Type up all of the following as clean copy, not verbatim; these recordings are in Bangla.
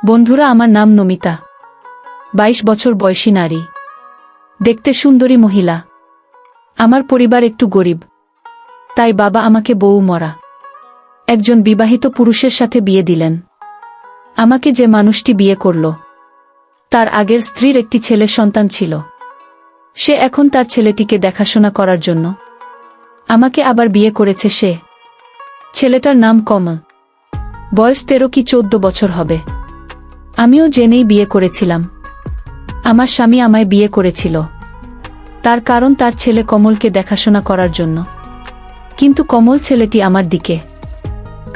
বন্ধুরা, আমার নাম নমিতা। 22 বছর বয়সী নারী, দেখতে সুন্দরী মহিলা। আমার পরিবার একটু গরিব, তাই বাবা আমাকে বউ মরা একজন বিবাহিত পুরুষের সাথে বিয়ে দিলেন। আমাকে যে মানুষটি বিয়ে করল, তার আগের স্ত্রীর একটি ছেলে সন্তান ছিল। সে এখন তার ছেলেটিকে দেখাশোনা করার জন্য আমাকে আবার বিয়ে করেছে। সে ছেলেটার নাম কমল, বয়স 13 কি 14 বছর হবে। আমিও জেনেই বিয়ে করেছিলাম। আমার স্বামী আমায় বিয়ে করেছিল তার কারণ তার ছেলে কমলকে দেখাশোনা করার জন্য। কিন্তু কমল ছেলেটি আমার দিকে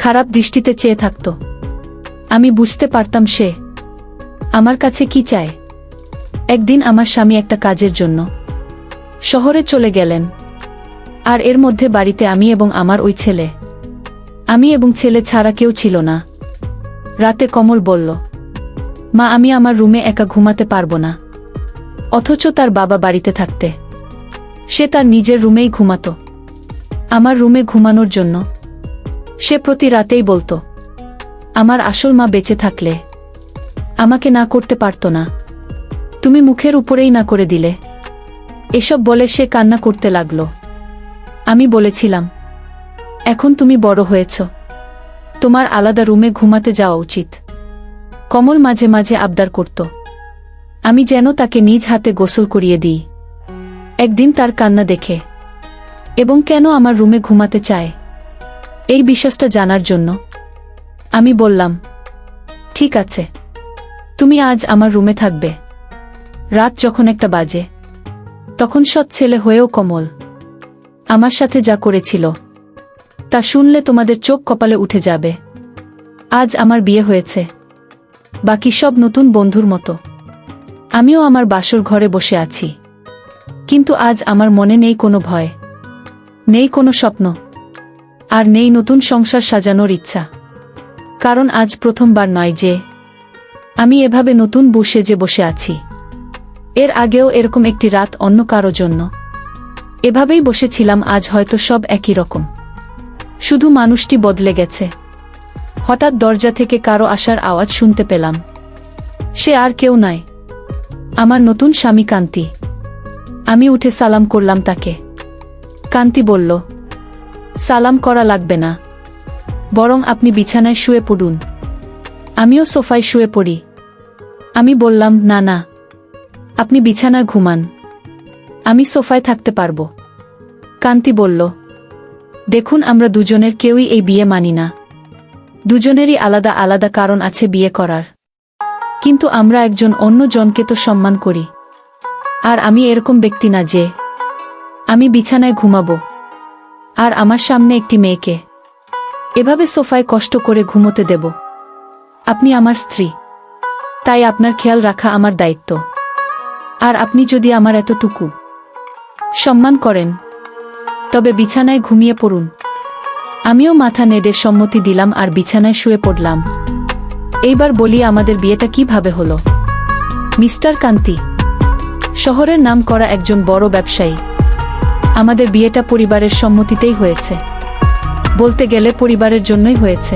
খারাপ দৃষ্টিতে চেয়ে থাকত। আমি বুঝতে পারতাম সে আমার কাছে কি চায়। একদিন আমার স্বামী একটা কাজের জন্য শহরে চলে গেলেন, আর এর মধ্যে বাড়িতে আমি এবং আমার ওই ছেলে। আমি এবং ছেলে ছাড়া কেউ ছিল না। রাতে কমল বলল, মা, আমি আমার রুমে একা ঘুমাতে পারবো না। অথচ তার বাবা বাড়িতে থাকতে সে তার নিজের রুমেই ঘুমাতো। আমার রুমে ঘুমানোর জন্য সে প্রতি রাতেই বলতো, আমার আসল মা বেঁচে থাকলে আমাকে না করতে পারতো না, তুমি মুখের উপরেই না করে দিলে। এসব বলে সে কান্না করতে লাগল। আমি বলেছিলাম, এখন তুমি বড় হয়েছ, তোমার আলাদা রুমে ঘুমাতে যাওয়া উচিত। কমল মাঝে মাঝে আবদার করত আমি যেন তাকে নিজ হাতে গোসল করিয়ে দিই। একদিন তার কান্না দেখে এবং কেন আমার রুমে ঘুমাতে চায় এই বিষয়টা জানার জন্য আমি বললাম, ঠিক আছে, তুমি আজ আমার রুমে থাকবে। রাত যখন 1টা বাজে, তখন সৎ ছেলে হয়েও কমল আমার সাথে যা করেছিল তা শুনলে তোমাদের চোখ কপালে উঠে যাবে। আজ আমার বিয়ে হয়েছে, বাকি সব নতুন বন্ধুর মতো। আমিও আমার বাসর ঘরে বসে আছি, কিন্তু আজ আমার মনে নেই কোনো ভয়, নেই কোনো স্বপ্ন, আর নেই নতুন সংসার সাজানোর ইচ্ছা। কারণ আজ প্রথমবার নয় যে আমি এভাবে নতুন বউ সেজে বসে আছি। এর আগেও এরকম একটি রাত অন্য কারো জন্য এভাবেই বসেছিলাম। আজ হয়তো সব একই রকম, শুধু মানুষটি বদলে গেছে। হঠাৎ দরজা থেকে কারো আসার আওয়াজ শুনতে পেলাম। সে আর কেউ নয়, আমার নতুন স্বামী কান্তি। আমি উঠে সালাম করলাম তাকে। কান্তি বলল, সালাম করা লাগবে না, বরং আপনি বিছানায় শুয়ে পড়ুন। আমিও সোফায় শুয়ে পড়ি। আমি বললাম, না না, আপনি বিছানায় ঘুমান, আমি সোফায় থাকতে পারবো। কান্তি বলল, দেখুন, আমরা দুজনের কেউই এই বিয়ে মানি না। দুজনেরই আলাদা আলাদা কারণ আছে বিয়ে করার, কিন্তু আমরা একজন অন্য জনকে তো সম্মান করি। আর আমি এরকম ব্যক্তি না যে আমি বিছানায় ঘুমাবো আর আমার সামনে একটি মেয়েকে এভাবে সোফায় কষ্ট করে ঘুমোতে দেব। আপনি আমার স্ত্রী, তাই আপনার খেয়াল রাখা আমার দায়িত্ব। আর আপনি যদি আমার এতটুকু সম্মান করেন, তবে বিছানায় ঘুমিয়ে পড়ুন। আমিও মাথা নেড়ে সম্মতি দিলাম আর বিছানায় শুয়ে পড়লাম। এইবার বলি, আমাদের বিয়েটা কিভাবে হলো। মিস্টার কান্তি শহরের নাম করা একজন বড় ব্যবসায়ী। আমাদের বিয়েটা পরিবারের সম্মতিতেই হয়েছে। বলতে গেলে পরিবারের জন্যই হয়েছে।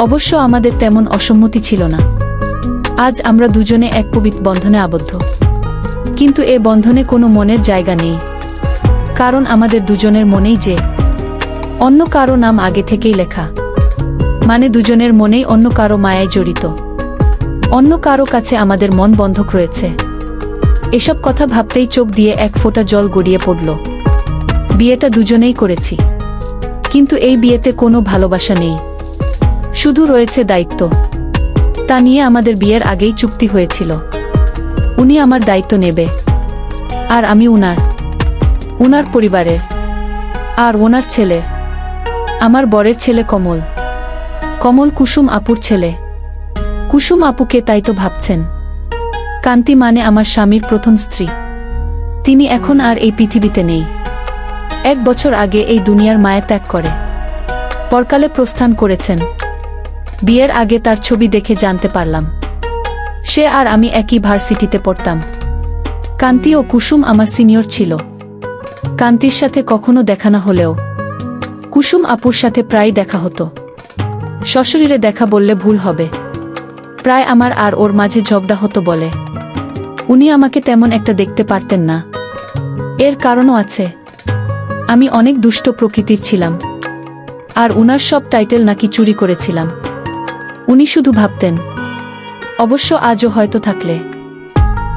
অবশ্য আমাদের তেমন অসম্মতি ছিল না। আজ আমরা দুজনে এক পবিত্র বন্ধনে আবদ্ধ, কিন্তু এ বন্ধনে কোনো মনের জায়গা নেই। কারণ আমাদের দুজনের মনেই যে অন্য কারো নাম আগে থেকেই লেখা, মানে দুজনের মনেই অন্য কারো মায়ায় জড়িত। অন্য কারো কাছে আমাদের মন বন্ধক রয়েছে। এসব কথা ভাবতেই চোখ দিয়ে এক ফোঁটা জল গড়িয়ে পড়ল। বিয়েটা দুজনেই করেছি, কিন্তু এই বিয়েতে কোনো ভালোবাসা নেই, শুধু রয়েছে দায়িত্ব। তা নিয়ে আমাদের বিয়ের আগেই চুক্তি হয়েছিল, উনি আমার দায়িত্ব নেবে, আর আমি উনার পরিবারের, আর ওনার ছেলে, আমার বরের ছেলে কমল। কমল কুসুম আপুর ছেলে। কুসুম আপুকে তাই তো ভাবছেন। কান্তি মানে আমার স্বামীর প্রথম স্ত্রী। তিনি এখন আর এই পৃথিবীতে নেই। 1 বছর আগে এই দুনিয়ার মায়া ত্যাগ করে পরকালে প্রস্থান করেছেন। বিয়ের আগে তার ছবি দেখে জানতে পারলাম সে আর আমি একই ভার্সিটিতে পড়তাম। কান্তি ও কুসুম আমার সিনিয়র ছিল। কান্তির সাথে কখনো দেখা না হলেও কুসুম আপুর সাথে প্রায় দেখা হতো। সশরীরে দেখা বললে ভুল হবে, প্রায় আমার আর ওর মাঝে ঝগড়া হতো বলে। উনি আমাকে তেমন একটা দেখতে পারতেন না। এর কারণও আছে, আমি অনেক দুষ্ট প্রকৃতির ছিলাম। আর উনার সব টাইটেল নাকি চুরি করেছিলাম। উনি শুধু ভাবতেন, অবশ্য আজও হয়তো থাকলে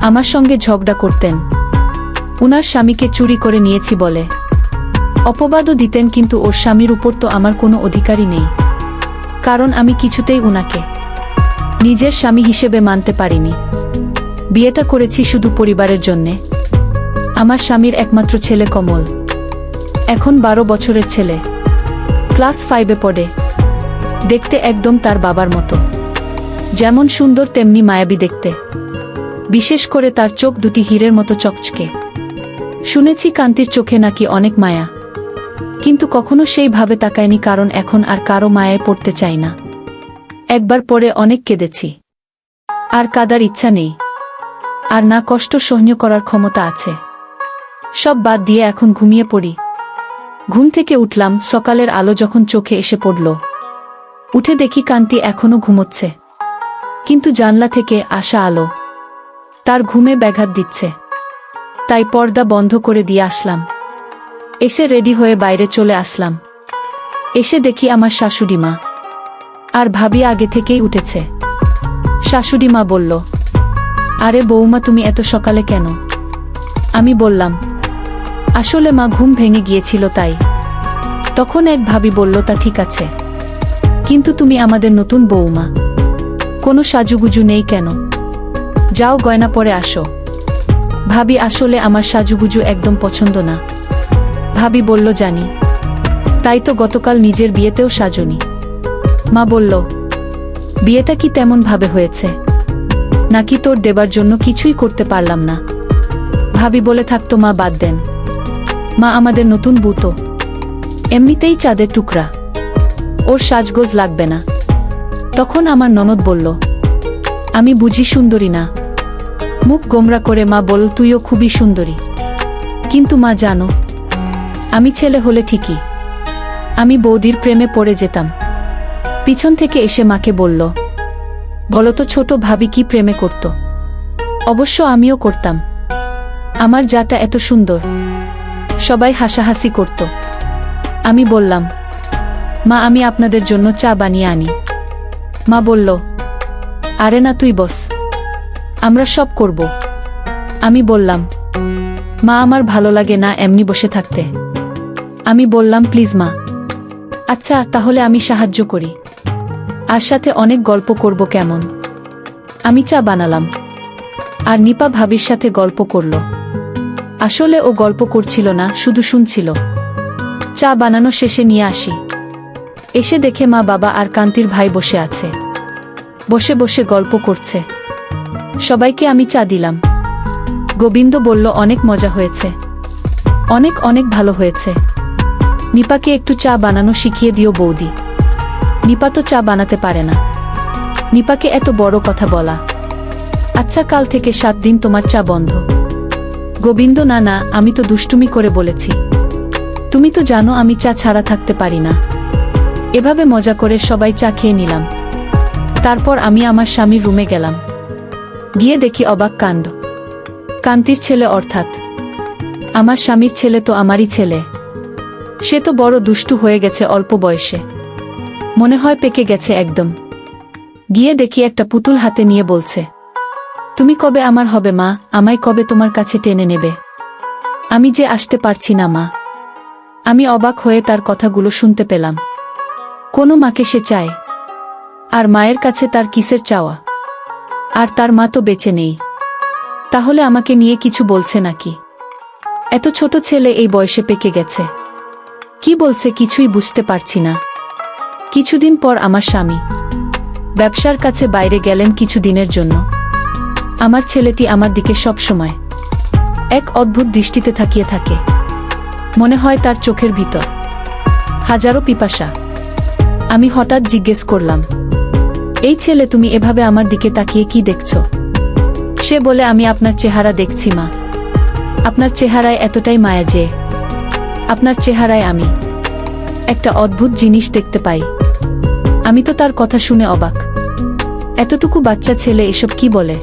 আমার সঙ্গে ঝগড়া করতেন। উনার স্বামীকে চুরি করে নিয়েছি বলে অপবাদও দিতেন, কিন্তু ওর স্বামীর উপর তো আমার কোনো অধিকারই নেই, কারণ আমি কিছুতেই উনাকে নিজের স্বামী হিসেবে মানতে পারিনি। বিয়েটা করেছি শুধু পরিবারের জন্যে। আমার স্বামীর একমাত্র ছেলে কমল, এখন 12 বছরের ছেলে, ক্লাস 5-এ পড়ে। দেখতে একদম তার বাবার মতো, যেমন সুন্দর তেমনি মায়াবী দেখতে। বিশেষ করে তার চোখ দুটি হীরের মতো চকচকে। শুনেছি কান্তির চোখে নাকি অনেক মায়া, কিন্তু কখনো সেইভাবে তাকায়নি, কারণ এখন আর কারো মায়ায় পড়তে চাই না। একবার পরে অনেক কেঁদেছি, আর কাঁদার ইচ্ছা নেই, আর না কষ্ট সহ্য করার ক্ষমতা আছে। সব বাদ দিয়ে এখন ঘুমিয়ে পড়ি। ঘুম থেকে উঠলাম সকালের আলো যখন চোখে এসে পড়ল। উঠে দেখি কান্তি এখনো ঘুমোচ্ছে, কিন্তু জানলা থেকে আসা আলো তার ঘুমে ব্যাঘাত দিচ্ছে। তাই পর্দা বন্ধ করে দিয়ে আসলাম। এসে রেডি হয়ে বাইরে চলে আসলাম। এসে দেখি আমার শাশুড়ি মা আর ভাবি আগে থেকেই উঠেছে। শাশুড়ি মা বলল, আরে বৌমা, তুমি এত সকালে কেন? আমি বললাম, আসলে মা ঘুম ভেঙে গিয়েছিল তাই। তখন এক ভাবি বলল, তা ঠিক আছে, কিন্তু তুমি আমাদের নতুন বৌমা, কোনো সাজুগুজু নেই কেন? যাও গয়না পরে আসো। ভাবি, আসলে আমার সাজুগুজু একদম পছন্দ না। ভাবি বলল, জানি, তাই তো গতকাল নিজের বিয়েতেও সাজনি। মা বলল, বিয়েটা কি তেমন ভাবে হয়েছে, নাকি তোর দেবার জন্য কিছুই করতে পারলাম না? ভাবি বলে থাকতো, মা বাদ দেন, মা আমাদের নতুন বউ তো এমনিতেই চাঁদের টুকরা, ওর সাজগোজ লাগবে না। তখন আমার ননদ বলল, আমি বুঝি সুন্দরী না? মুখ গোমরা করে মা বলল, তুইও খুবই সুন্দরী, কিন্তু মা জানো, আমি ছেলে হলে ঠিকই আমি বৌদির প্রেমে পড়ে যেতাম। পিছন থেকে এসে মাকে বলল, বলতো ছোট ভাবি কি প্রেমে করত? অবশ্য আমিও করতাম, আমার জাটা এত সুন্দর। সবাই হাসাহাসি করত। আমি বললাম, মা আমি আপনাদের জন্য চা বানিয়ে আনি। মা বলল, আরে না, তুই বস, আমরা সব করব। আমি বললাম, মা আমার ভালো লাগে না এমনি বসে থাকতে। আমি বললাম, প্লিজ মা। আচ্ছা তাহলে আমি সাহায্য করি, আর সাথে অনেক গল্প করব কেমন? আমি চা বানালাম, আর নিপা ভাবির সাথে গল্প করল। আসলে ও গল্প করছিল না, শুধু শুনছিল। চা বানানো শেষে নিয়ে আসি। এসে দেখে মা, বাবা আর কান্তির ভাই বসে আছে। বসে বসে গল্প করছে। সবাইকে আমি চা দিলাম। গোবিন্দ বলল, অনেক মজা হয়েছে, অনেক অনেক ভালো হয়েছে। নিপাকে একটু চা বানানো শিখিয়ে দিও বৌদি। নিপা তো চা বানাতে পারে না, নিপাকে এত বড় কথা বলা। আচ্ছা কাল থেকে 7 দিন তোমার চা বন্ধ। গোবিন্দ, না না, আমি তো দুষ্টুমি করে বলেছি, তুমি তো জানো আমি চা ছাড়া থাকতে পারি না। এভাবে মজা করে সবাই চা খেয়ে নিলাম। তারপর আমি আমার স্বামীর রুমে গেলাম। গিয়ে দেখি অবাক কাণ্ড। কান্তির ছেলে, অর্থাৎ আমার স্বামীর ছেলে তো আমারই ছেলে। সে তো বড় দুষ্টু হয়ে গেছে অল্প বয়সে, মনে হয় পেকে গেছে একদম। গিয়ে দেখি একটা পুতুল হাতে নিয়ে বলছে, তুমি কবে আমার হবে মা? আমায় কবে তোমার কাছে টেনে নেবে? আমি যে আসতে পারছি না মা। আমি অবাক হয়ে তার কথাগুলো শুনতে পেলাম। কোনো মাকে সে চায়, আর মায়ের কাছে তার কিসের চাওয়া? আর তার মা তো বেঁচে নেই, তাহলে আমাকে নিয়ে কিছু বলছে নাকি? এত ছোট ছেলে এই বয়সে পেকে গেছে, কি বলছে কিছুই বুঝতে পারছি না। কিছুদিন পর আমার স্বামী ব্যবসার কাছে বাইরে গেলেন কিছু দিনের জন্য। আমার ছেলেটি আমার দিকে সব সময় এক অদ্ভুত দৃষ্টিতে তাকিয়ে থাকে। মনে হয় তার চোখের ভিতর হাজারো পিপাসা। আমি হঠাৎ জিজ্ঞেস করলাম, এই ছেলে, তুমি এভাবে আমার দিকে তাকিয়ে কি দেখছো? সে বলে, আমি আপনার চেহারা দেখছি মা। আপনার চেহারায় এতটাই মায়া যে আপনার চেহারায় আমি একটা অদ্ভুত জিনিস দেখতে পাই। আমি তো তার কথা শুনে অবাক। এতটুকু বাচ্চা ছেলে এসব কি বলে?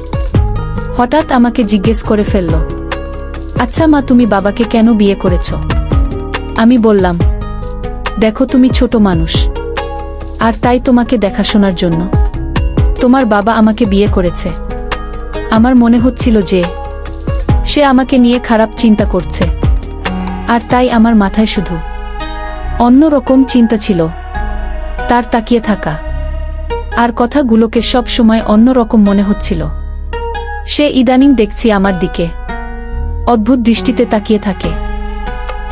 হঠাৎ আমাকে জিজ্ঞেস করে ফেলল, আচ্ছা মা, তুমি বাবাকে কেন বিয়ে করেছ? আমি বললাম, দেখো তুমি ছোট মানুষ, আর তাই তোমাকে দেখাশোনার জন্য তোমার বাবা আমাকে বিয়ে করেছে। আমার মনে হচ্ছিল যে সে আমাকে নিয়ে খারাপ চিন্তা করছে, আর তাই আমার মাথায় শুধু অন্য রকম চিন্তা ছিল। তার তাকিয়ে থাকা আর কথাগুলোকে সব সময় অন্য রকম মনে হচ্ছিল। সে ইদানিং দেখছি আমার দিকে অদ্ভুত দৃষ্টিতে তাকিয়ে থাকে।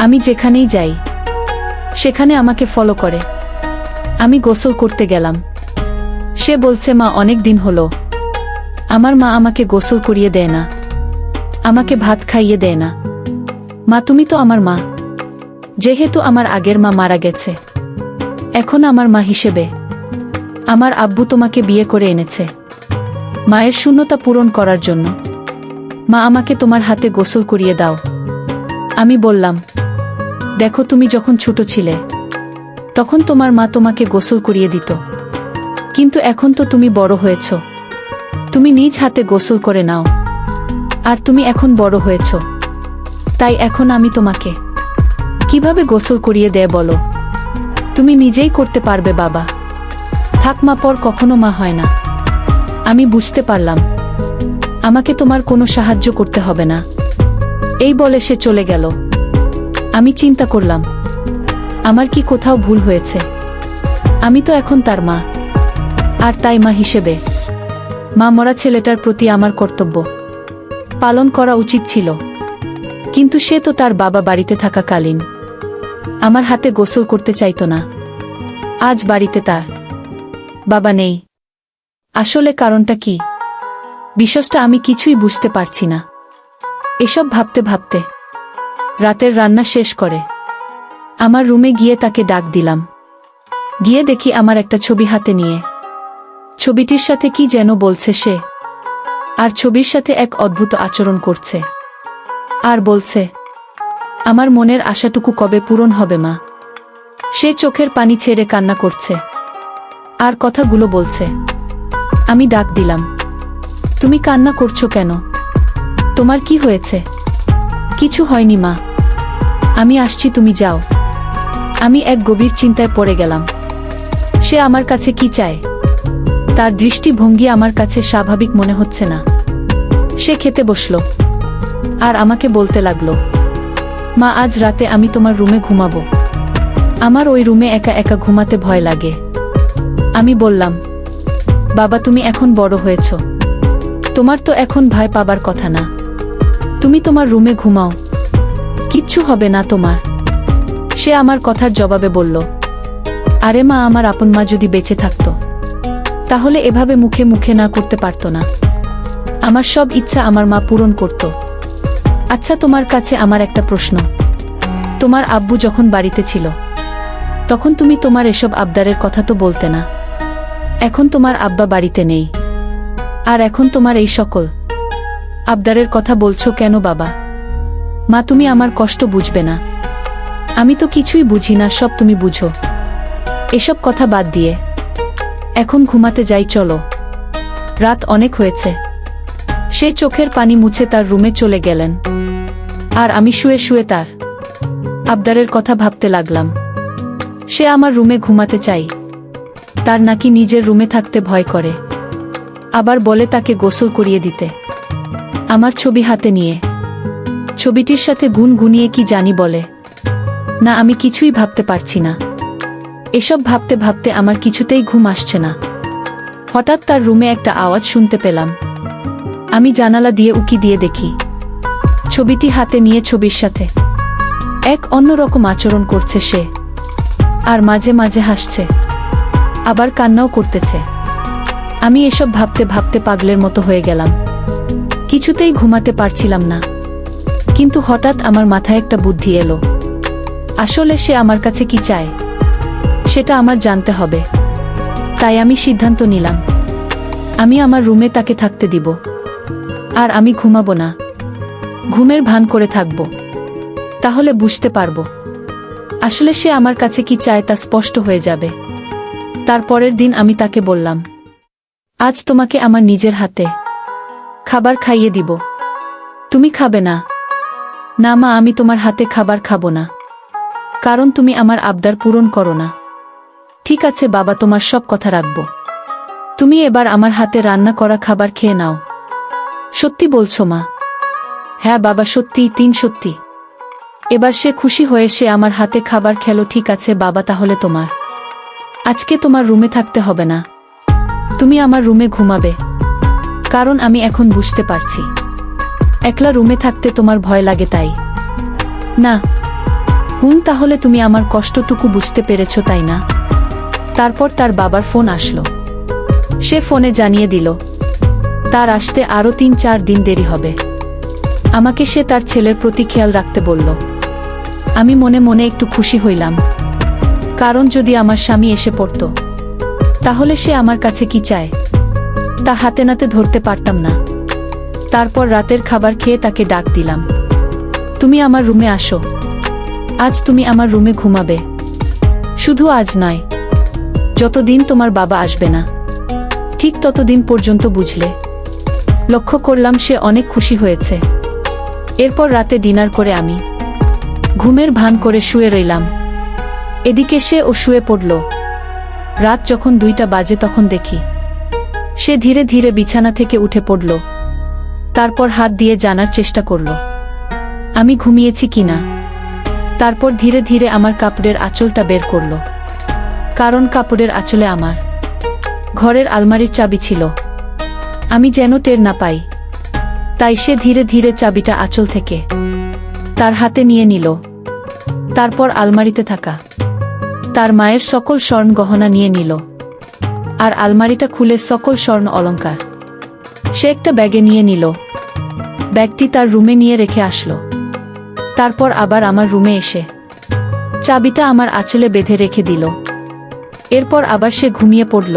আমি যেখানেই যাই সেখানে আমাকে ফলো করে। আমি গোসল করতে গেলাম, সে বলছে, মা অনেক দিন হলো আমার মা আমাকে গোসল করিয়ে দেয় না, আমাকে ভাত খাইয়ে দেয় না। মা তুমি তো আমার মা, যেহেতু আমার আগের মা মারা গেছে, এখন আমার মা হিসেবে আমার আব্বু তোমাকে বিয়ে করে এনেছে মায়ের শূন্যতা পূরণ করার জন্য। মা আমাকে তোমার হাতে গোসল করিয়ে দাও। আমি বললাম, দেখো তুমি যখন ছোট ছিলে তখন তোমার মা তোমাকে গোসল করিয়ে দিত, কিন্তু এখন তো তুমি বড় হয়েছ, তুমি নিজ হাতে গোসল করে নাও। আর তুমি এখন বড় হয়েছ, তাই এখন আমি তোমাকে কিভাবে গোসল করিয়ে দেয় বলো? তুমি নিজেই করতে পারবে বাবা। থাক মা, পর কখনো মা হয় না। আমি বুঝতে পারলাম আমাকে তোমার কোনো সাহায্য করতে হবে না। এই বলে সে চলে গেল। আমি চিন্তা করলাম, আমার কি কোথাও ভুল হয়েছে? আমি তো এখন তার মা, আর তাই মা হিসেবে মা মরা ছেলেটার প্রতি আমার কর্তব্য পালন করা উচিত ছিল। কিন্তু সে তো তার বাবা বাড়িতে থাকাকালীন আমার হাতে গোসল করতে চাইতো না। আজ বাড়িতে তার বাবা নেই। আসলে কারণটা কি? বিষয়টা আমি কিছুই বুঝতে পারছি না। এসব ভাবতে ভাবতে রাতের রান্না শেষ করে আমার রুমে গিয়ে তাকে ডাক দিলাম। গিয়ে দেখি আমার একটা ছবি হাতে নিয়ে ছবিটির সাথে কি যেন বলছে সে, আর ছবির সাথে এক অদ্ভুত আচরণ করছে, আর বলছে, আমার মনের আশাটুকু কবে পূরণ হবে মা? সে চোখের পানি ছেড়ে কান্না করছে আর কথাগুলো বলছে। আমি ডাক দিলাম, তুমি কান্না করছো কেন? তোমার কি হয়েছে? কিছু হয়নি মা, আমি আসছি, তুমি যাও। আমি এক গভীর চিন্তায় পড়ে গেলাম। সে আমার কাছে কি চায়? তার দৃষ্টিভঙ্গি আমার কাছে স্বাভাবিক মনে হচ্ছে না। সে খেতে বসলো আর আমাকে বলতে লাগলো, মা আজ রাতে আমি তোমার রুমে ঘুমাবো। আমার ওই রুমে একা একা ঘুমাতে ভয় লাগে। আমি বললাম, বাবা তুমি এখন বড় হয়েছ, তোমার তো এখন ভয় পাবার কথা না। তুমি তোমার রুমে ঘুমাও, কিচ্ছু হবে না তোমার। সে আমার কথার জবাবে বলল, আরে মা, আমার আপন মা যদি বেঁচে থাকতো তাহলে এভাবে মুখে মুখে না করতে পারতো না। আমার সব ইচ্ছা আমার মা পূরণ করত। আচ্ছা তোমার কাছে আমার একটা প্রশ্ন, তোমার আব্বু যখন বাড়িতে ছিল তখন তুমি তোমার এসব আবদারের কথা তো বলতে না। এখন তোমার আব্বা বাড়িতে নেই, আর এখন তোমার এই সকল আবদারের কথা বলছো কেন বাবা? মা তুমি আমার কষ্ট বুঝবে না? আমি তো কিছুই বুঝি না, সব তুমি বুঝো। এসব কথা বাদ দিয়ে এখন ঘুমাতে যাই, চলো, রাত অনেক হয়েছে। সে চোখের পানি মুছে তার রুমে চলে গেলেন, আর আমি শুয়ে শুয়ে তার আবদারের কথা ভাবতে লাগলাম। সে আমার রুমে ঘুমাতে চাই, তার নাকি নিজের রুমে থাকতে ভয় করে, আবার বলে তাকে গোসল করিয়ে দিতে। আমার ছবি হাতে নিয়ে ছবিটির সাথে গুনগুনিয়ে কি জানি বলে। না, আমি কিছুই ভাবতে পারছি না। এসব ভাবতে ভাবতে আমার কিছুতেই ঘুম আসছে না। হঠাৎ তার রুমে একটা আওয়াজ শুনতে পেলাম। আমি জানালা দিয়ে উকি দিয়ে দেখি ছবিটি হাতে নিয়ে ছবির সাথে এক অন্যরকম আচরণ করছে সে, আর মাঝে মাঝে হাসছে, আবার কান্নাও করতেছে। আমি এসব ভাবতে ভাবতে পাগলের মতো হয়ে গেলাম, কিছুতেই ঘুমাতে পারছিলাম না। কিন্তু হঠাৎ আমার মাথায় একটা বুদ্ধি এলো। আসলে সে আমার কাছে কি চায় সেটা আমার জানতে হবে। তাই আমি সিদ্ধান্ত নিলাম, আমি আমার রুমে তাকে থাকতে দিব, আর আমি ঘুমাবো না, ঘুমের ভান করে থাকব। তাহলে বুঝতে পারবো আসলে সে আমার কাছে কি চায়, তা স্পষ্ট হয়ে যাবে। তারপরের দিন আমি তাকে বললাম, আজ তোমাকে আমার নিজের হাতে খাবার খাইয়ে দিব। তুমি খাবে না? না মা, আমি তোমার হাতে খাবার খাবো না, কারণ তুমি আমার আবদার পূরণ করো না। ঠিক আছে বাবা, তোমার সব কথা রাখব। তুমি এবার আমার হাতে রান্না করা খাবার খেয়ে নাও। সত্যি বলছো মা? হ্যাঁ বাবা, সত্যি, সত্যি। এবার সে খুশি হয়ে সে আমার হাতে খাবার খেলো। ঠিক আছে বাবা, তাহলে আজকে তোমার রুমে থাকতে হবে না, তুমি আমার রুমে ঘুমাবে, কারণ আমি এখন বুঝতে পারছি একলা রুমে থাকতে তোমার ভয় লাগে, তাই না? তাহলে তুমি আমার কষ্টটুকু বুঝতে পেরেছ, তাই না? তারপর তার বাবার ফোন আসলো। সে ফোনে জানিয়ে দিল তার আসতে আরও 3-4 দিন দেরি হবে। আমাকে সে তার ছেলের প্রতি খেয়াল রাখতে বলল। আমি মনে মনে একটু খুশি হইলাম, কারণ যদি আমার স্বামী এসে পড়ত তাহলে সে আমার কাছে কি চায় তা হাতে নাতে ধরতে পারতাম না। তারপর রাতের খাবার খেয়ে তাকে ডাক দিলাম, তুমি আমার রুমে আসো, আজ তুমি আমার রুমে ঘুমাবে। শুধু আজ নয়, যতদিন তোমার বাবা আসবে না, ঠিক ততদিন পর্যন্ত, বুঝলে? লক্ষ্য করলাম সে অনেক খুশি হয়েছে। এরপর রাতে ডিনার করে আমি ঘুমের ভান করে শুয়ে রইলাম। এদিকে সেও শুয়ে পড়ল। রাত যখন 2টা বাজে তখন দেখি সে ধীরে ধীরে বিছানা থেকে উঠে পড়ল। তারপর হাত দিয়ে জানার চেষ্টা করল আমি ঘুমিয়েছি কিনা। তারপর ধীরে ধীরে আমার কাপড়ের আঁচলটা বের করল, কারণ কাপড়ের আঁচলে আমার ঘরের আলমারির চাবি ছিল। আমি যেন টের না পাই, তাই সে ধীরে ধীরে চাবিটা আঁচল থেকে তার হাতে নিয়ে নিল। তারপর আলমারিতে থাকা তার মায়ের সকল স্বর্ণ গহনা নিয়ে নিল, আর আলমারিটা খুলে সকল স্বর্ণ অলংকার সে একটা ব্যাগে নিয়ে নিল। ব্যাগটি তার রুমে নিয়ে রেখে আসলো। তারপর আবার আমার রুমে এসে চাবিটা আমার আঁচলে বেঁধে রেখে দিল। এরপর আবার সে ঘুমিয়ে পড়ল।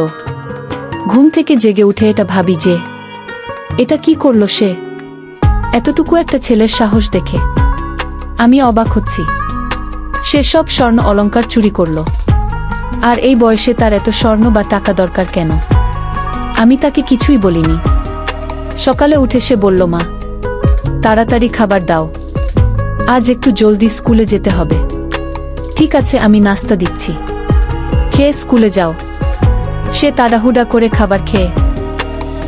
ঘুম থেকে জেগে উঠে এটা ভাবি যে এটা কি করলো সে। এতটুকু একটা ছেলের সাহস দেখে আমি অবাক হচ্ছি। সে সব স্বর্ণ অলংকার চুরি করল, আর এই বয়সে তার এত স্বর্ণ বা টাকা দরকার কেন? আমি তাকে কিছুই বলিনি। সকালে উঠে সে বলল, মা, তাড়াতাড়ি খাবার দাও, আজ একটু জলদি স্কুলে যেতে হবে। ঠিক আছে, আমি নাস্তা দিচ্ছি, খেয়ে স্কুলে যাও। সে তাড়াহুড়া করে খাবার খেয়ে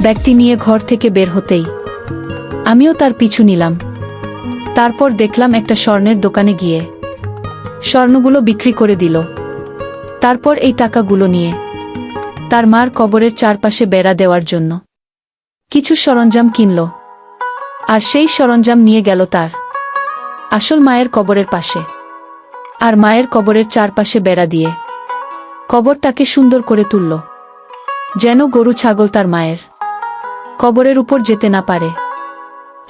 ব্যাগটি নিয়ে ঘর থেকে বের হতেই আমিও তার পিছু নিলাম। তারপর দেখলাম একটা স্বর্ণের দোকানে গিয়ে স্বর্ণগুলো বিক্রি করে দিল। তারপর এই টাকাগুলো নিয়ে তার মার কবরের চারপাশে বেড়া দেওয়ার জন্য কিছু সরঞ্জাম কিনল, আর সেই সরঞ্জাম নিয়ে গেল তার আসল মায়ের কবরের পাশে। আর মায়ের কবরের চারপাশে বেড়া দিয়ে কবরটাকে সুন্দর করে তুলল, যেন গরু ছাগল তার মায়ের কবরের উপর যেতে না পারে।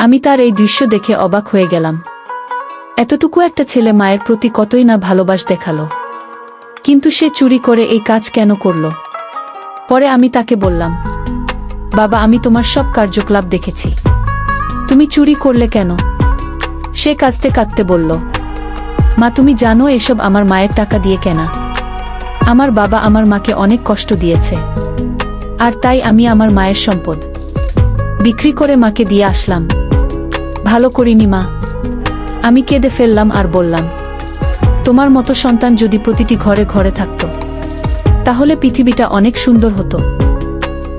আমি তার এই দৃশ্য দেখে অবাক হয়ে গেলাম। এতটুকু একটা ছেলে মায়ের প্রতি কতই না ভালোবাসা দেখালো, কিন্তু সে চুরি করে এই কাজ কেন করল? পরে আমি তাকে বললাম, বাবা, আমি তোমার সব কার্যকলাপ দেখেছি, তুমি চুরি করলে কেন? সে কাঁদতে কাঁদতে বলল, মা, তুমি জানো এসব আমার মায়ের টাকা দিয়ে কেনা। আমার বাবা আমার মাকে অনেক কষ্ট দিয়েছে, আর তাই আমি আমার মায়ের সম্পদ বিক্রি করে মাকে দিয়ে আসলাম। ভালো করিনি মা। আমি কেঁদে ফেললাম আর বললাম, তোমার মতো সন্তান যদি প্রতিটি ঘরে ঘরে থাকত তাহলে পৃথিবীটা অনেক সুন্দর হতো।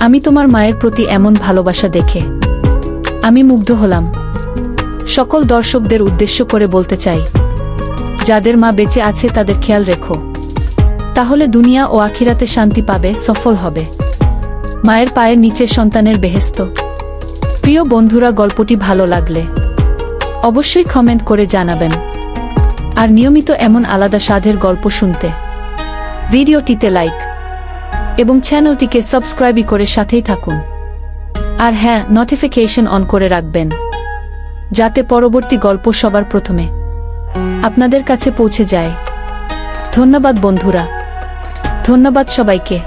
আমি তোমার মায়ের প্রতি এমন ভালোবাসা দেখে আমি মুগ্ধ হলাম। সকল দর্শকদের উদ্দেশ্য করে বলতে চাই, যাদের মা বেঁচে আছে তাদের খেয়াল রেখো, তাহলে দুনিয়া ও আখিরাতে শান্তি পাবে, সফল হবে। মায়ের পায়ের নিচে সন্তানের বেহেশত। প্রিয় বন্ধুরা, গল্পটি ভালো লাগলে অবশ্যই কমেন্ট করে জানাবেন। আর নিয়মিত এমন আলাদা স্বাদের গল্প শুনতে ভিডিওটিতে লাইক এবং চ্যানেলটিকে সাবস্ক্রাইব করে সাথেই থাকুন। আর হ্যাঁ, নোটিফিকেশন অন করে রাখবেন, যাতে পরবর্তী গল্প সবার প্রথমে আপনাদের কাছে পৌঁছে যায়। ধন্যবাদ বন্ধুরা, ধন্যবাদ সবাইকে।